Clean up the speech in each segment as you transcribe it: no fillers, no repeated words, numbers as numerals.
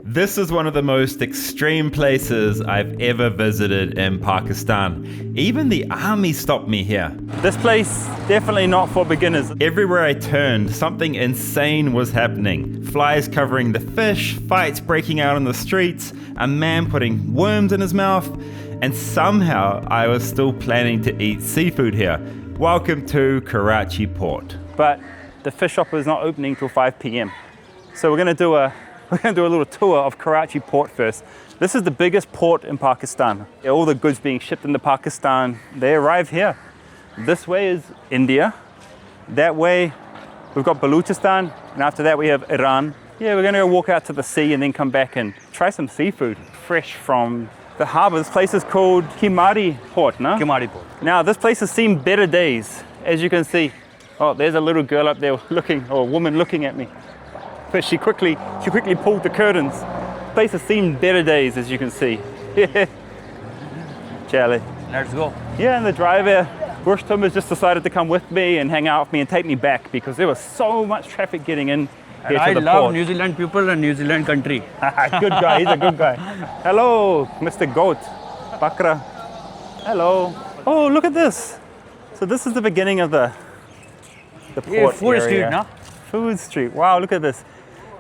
This is one of the most extreme places I've ever visited in Pakistan. Even the army stopped me here. This place, definitely not for beginners. Everywhere I turned, something insane was happening. Flies covering the fish, fights breaking out in the streets, a man putting worms in his mouth, and somehow I was still planning to eat seafood here. Welcome to Karachi Port. But the fish shop is not opening till 5 p.m. So we're going to do a little tour of Karachi Port first. This is the biggest port in Pakistan. All the goods being shipped into Pakistan, they arrive here. This way is India. That way we've got Balochistan, and after that we have Iran. Yeah, we're going to go walk out to the sea and then come back and try some seafood fresh from the harbour. This place is called Keamari Port, no? Keamari Port. Now this place has seen better days, as you can see. Oh, there's a little girl up there looking, or a woman looking at me. But she quickly pulled the curtains. The place has seen better days, as you can see. Charlie. Let's go. Yeah, and the driver, Rustam, has just decided to come with me and hang out with me and take me back because there was so much traffic getting in here I to the love port. New Zealand people and New Zealand country. Good guy, he's a good guy. Hello, Mr. Goat. Bakra. Hello. Oh, look at this. So this is the beginning of the port Food area. street, no? Food street. Wow, look at this.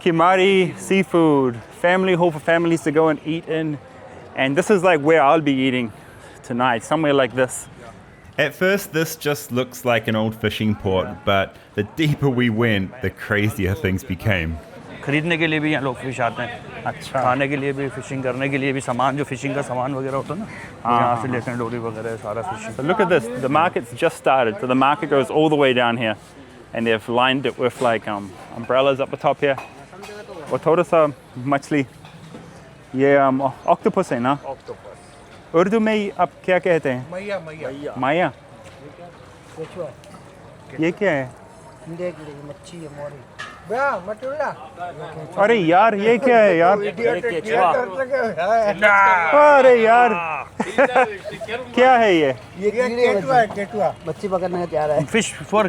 Keamari seafood, family hall for families to go and eat in. And this is like where I'll be eating tonight, somewhere like this. At first, this just looks like an old fishing port, but the deeper we went, the crazier things became. खरीदने के लिए भी यहाँ लोग fish आते हैं अच्छा खाने के लिए भी फिशिंग करने के लिए भी सामान जो फिशिंग का सामान वगैरह होता है ना यहाँ से लेते हैं डोरी वगैरह सारा fishing So look at this, the market's just started. So the market goes all the way down here. And they've lined it with like umbrellas up the top here. और थोड़ा सा मछली ये octopus है ना? ऑक्टोपस उर्दू में आप क्या कहते हैं? मैया मैया माया? ये क्या है? मच्छी है मोरी भैया मटुल्ला अरे यार ये क्या है यार? ये अरे यार क्या है ये? केटुआ है केटुआ मच्छी पकड़ने का तैयार है fish for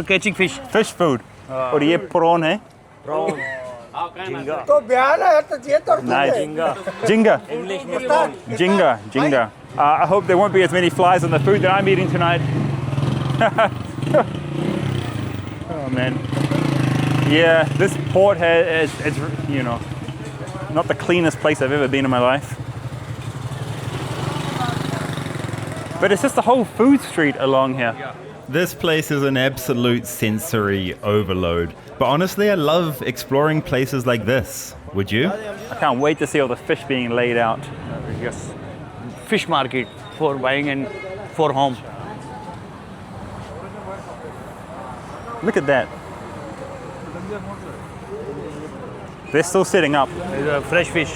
catching fish fish food और ये प्रॉन है तो बयान है तो ये तो Nice. Jinga. Jinga. I hope there won't be as many flies on the food that I'm eating tonight. Oh man. Yeah, this port it's you know, not the cleanest place I've ever been in my life. But it's just the whole food street along here. This place is an absolute sensory overload. But honestly, I love exploring places like this. Would you? I can't wait to see all the fish being laid out. yes fish market for buying and for home Look at that. They're still setting up. fresh fish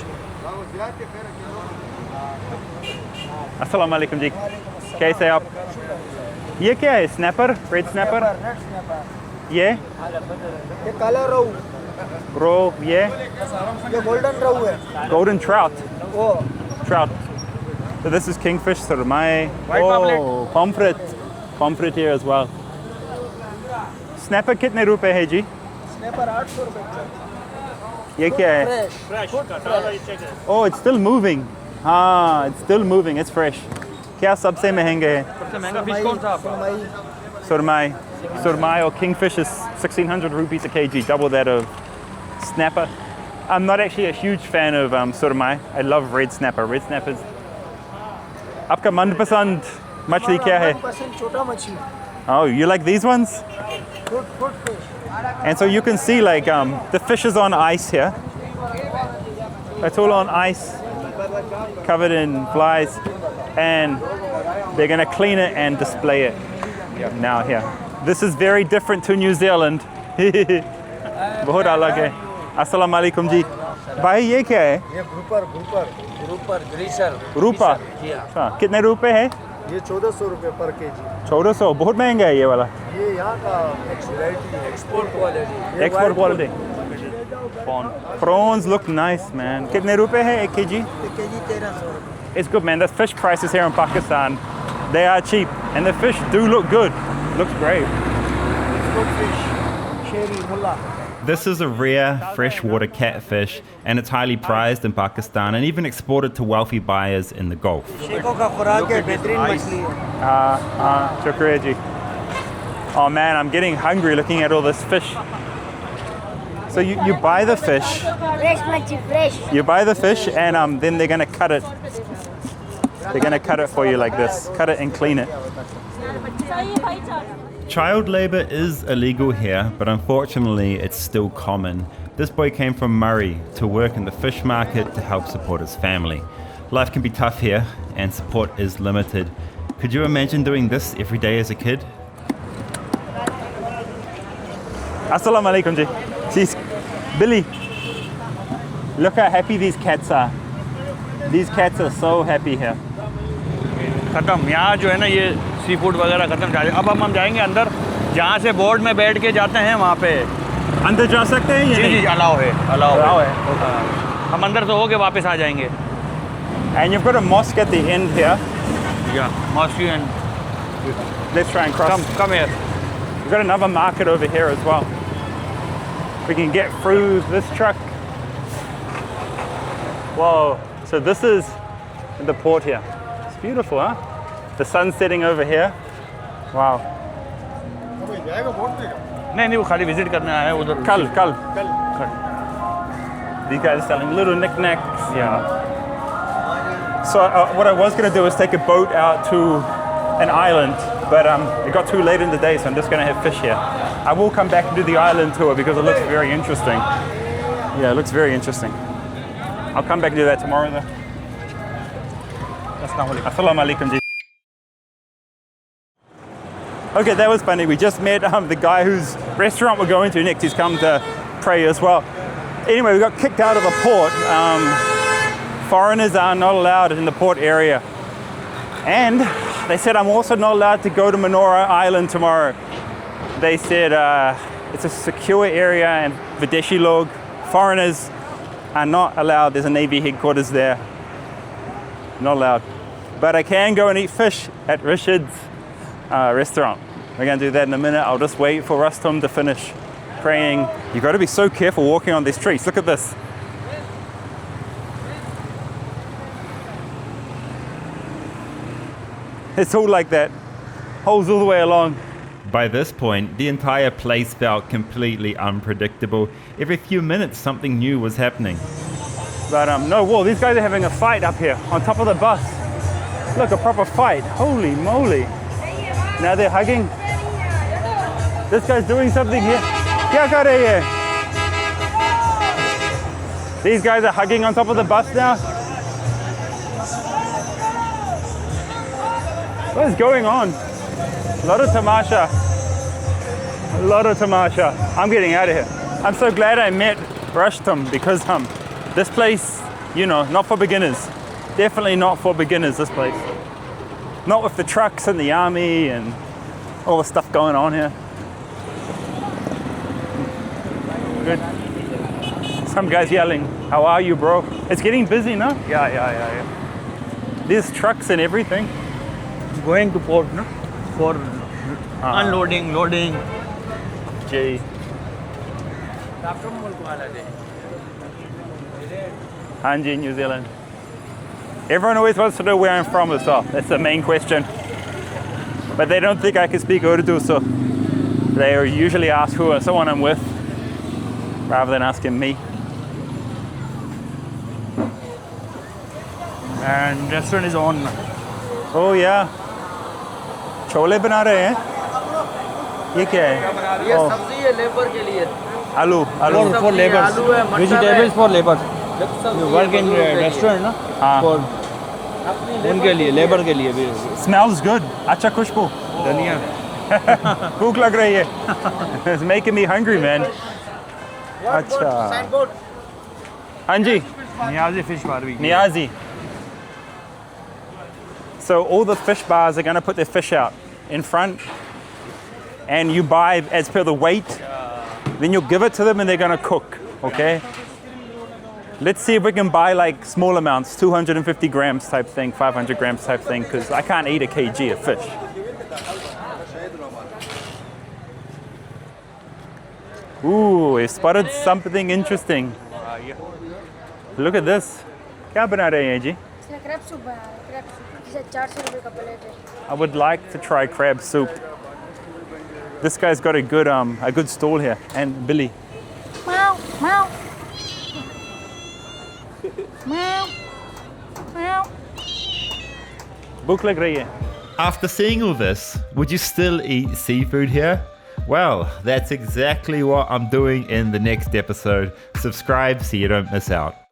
अस्सलाम वालेकुम जी कैसे हैं आप ये क्या है snapper red snapper ये काला रोहू रो ये गोल्डन रोहू है golden trout वो so this is kingfish surmai pomfret here as well snapper कितने रुपए है जी स्नैपर 800 रुपए ये क्या है oh it's still moving हाँ it's still moving it's fresh क्या सबसे महंगे है सबसे महंगा फिश कौन सा आपका Surmai or kingfish is 1600 rupees a kg, double that of snapper. I'm not actually a huge fan of surmai. I love red snapper. Red snappers. Aapka manpasand machli kya hai? 1% छोटा मछली Oh, you like these ones? good fish And so you can see like the fish is on ice here. It's all on ice, covered in flies, and they're going to clean it and display it now here. This is very different to New Zealand. बहुत अलग है. अस्सलाम वालेकुम जी. भाई ये क्या है? ये ग्रुपर ग्रीसर रूपा. अच्छा, कितने रुपए है? ये 1400 रुपए पर केजी 1400. बहुत महंगा है ये वाला. ये यहाँ का export quality Export quality. Prawns look nice, man. कितने रुपए है 1 kg? केजी 1300 रुपए It's good, man. The fish prices here in Pakistan, they are cheap, and the fish do look good. Looks great. good fish Sheri Mulla This is a rare freshwater catfish, and it's highly prized in Pakistan and even exported to wealthy buyers in the Gulf. Shukriya ji. Oh man, I'm getting hungry looking at all this fish. So you buy the fish. Fresh, machi, fresh. You buy the fish and then they're gonna cut it. They're gonna cut it for you like this. Cut it and clean it. Child labor is illegal here, but unfortunately it's still common. This boy came from Murray to work in the fish market to help support his family. Life can be tough here and support is limited. Could you imagine doing this every day as a kid? Assalamu alaikum ji. Jeez. Billy, look how happy these cats are. These cats are so happy here. खत्म यहाँ जो है ना ये sea food वगैरह खत्म। अब हम जाएंगे अंदर, जहाँ से बोर्ड में बैठ के जाते हैं वहाँ पे। अंदर जा सकते हैं या नहीं? जी अलाउ है, अलाउ है। हम अंदर से होके वापस आ जाएंगे। And you've got a mosque at the end here. Yeah, mosque and Let's try and cross. come here. We've got another market over here as well. We can get through this truck. Whoa, so this is the port here. It's beautiful, huh? The sun's setting over here. Wow. नहीं वो खाली visit करने आया है उधर। Kal. These guys are selling little knickknacks. Yeah. So what I was going to do is take a boat out to an island, but it got too late in the day, so I'm just going to have fish here. I will come back and do the island tour because it looks very interesting. Yeah, it looks very interesting. I'll come back and do that tomorrow though. Assalamu alaikum ji. Okay, that was funny. We just met the guy whose restaurant we're going to next. He's come to pray as well. Anyway, we got kicked out of the port. Foreigners are not allowed in the port area. And they said I'm also not allowed to go to Manora Island tomorrow. They said it's a secure area and Videshi log. Foreigners are not allowed. There's a Navy headquarters there. Not allowed. But I can go and eat fish at Rashid's restaurant. We're going to do that in a minute. I'll just wait for Rustum to finish praying. You've got to be so careful walking on these streets. Look at this. It's all like that. Holes all the way along. By this point, the entire place felt completely unpredictable. Every few minutes, something new was happening. But no, whoa, these guys are having a fight up here on top of the bus. Look, a proper fight. Holy moly. Now they're hugging. This guy's doing something here. Kya kar rahe hai? These guys are hugging on top of the bus now. What is going on? A lot of tamasha. A lot of tamasha. I'm getting out of here. I'm so glad I met Rustum because this place, you know, not for beginners. Definitely not for beginners, this place. Not with the trucks and the army and all the stuff going on here. Good. Some guy's yelling, how are you, bro? It's getting busy, no? Yeah. There's trucks and everything. Going to port, no? For unloading, loading. Gee. Hanji, New Zealand. Everyone always wants to know where I'm from as well. That's the main question. But they don't think I can speak Urdu, so they usually ask someone I'm with, rather than asking me. And restaurant is on. Oh yeah. Chole बना रहे हैं? ये क्या है? ये सब्जी है labour के लिए। आलू For laborers. Vegetables for labor. You work in restaurant, no? हाँ. For उनके लिए, labor के लिए भी. Smells good. अच्छा खुशबू. धनिया. भूख लग रही है. It's making me hungry, man. अच्छा. हाँ जी. Niyazi fish barbecue. Niyazi. So all the fish bars are going to put their fish out in front, and you buy as per the weight. Then you'll give it to them and they're going to cook, okay? Let's see if we can buy like small amounts, 250 grams type thing, 500 grams type thing, because I can't eat a kg of fish. Ooh, we spotted something interesting. Look at this. क्या बना रहे हैं जी? इसमें crab soup बना रहे हैं, crab soup जिसे 400 रुपए का प्लेट है। I would like to try crab soup. This guy's got a good stall here. And Billy. Meow, meow. Meow, meow. भूख लग रही है. After seeing all this, would you still eat seafood here? Well, that's exactly what I'm doing in the next episode. Subscribe so you don't miss out.